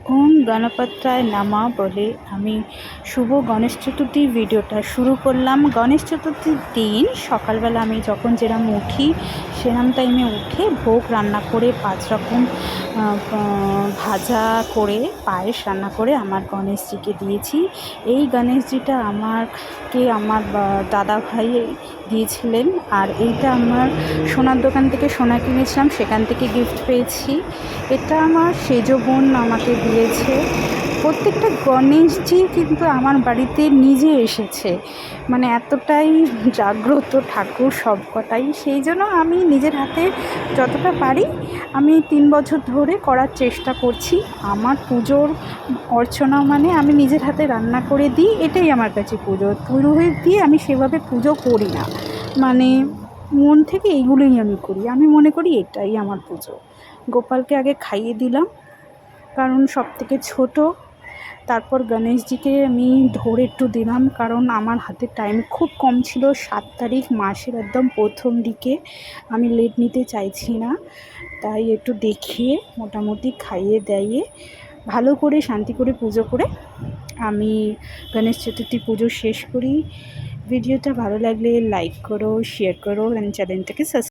ওম গণপত্রায় নমঃ বলে আমি শুভ গণেশ চতুর্থীর ভিডিওটা শুরু করলাম। গণেশ চতুর্থীর দিন সকালবেলা আমি যখন যেরকম উঠি সেরকম টাইমে উঠে ভোগ রান্না করে ৫ রকম ভাজা করে পায়েস রান্না করে আমার গণেশজিকে দিয়েছি। এই গণেশজিটা আমার দাদা ভাই দিয়েছিলেন, আর এইটা আমার সোনার দোকান থেকে সোনা কিনেছিলাম, সেখান থেকে গিফট পেয়েছি। এটা আমার সেজো বোন আমাকে দিয়েছে। প্রত্যেকটা গণেশজি কিন্তু আমার বাড়িতে নিজে এসেছে, মানে এতটাই জাগ্রত ঠাকুর সব কটাই। সেই জন্য আমি নিজের হাতে যতটা পারি আমি ৩ বছর ধরে করার চেষ্টা করছি। আমার পুজোর অর্চনা মানে আমি নিজের হাতে রান্না করে দিই, এটাই আমার কাছে পুজো। পুরোহিত দিয়ে আমি সেভাবে পুজো করি না, মানে মন থেকে এইগুলোই আমি করি। আমি মনে করি এটাই আমার পুজো। গোপালকে আগে খাইয়ে দিলাম, কারণ সবথেকে ছোটো। তারপর গণেশজিকে আমি ধরে একটু দিলাম, কারণ আমার হাতে টাইম খুব কম ছিল। ৭ তারিখ মাসের একদম প্রথম দিকে, আমি লেট নিতে চাইছি না, তাই একটু দেখিয়ে মোটামুটি খাইয়ে দাইয়ে ভালো করে শান্তি করে পুজো করে আমি গণেশ চতুর্থী পুজো শেষ করি। ভিডিওটা ভালো লাগলে লাইক করো, শেয়ার করো, চ্যানেলটাকে সাবস্ক্রাইব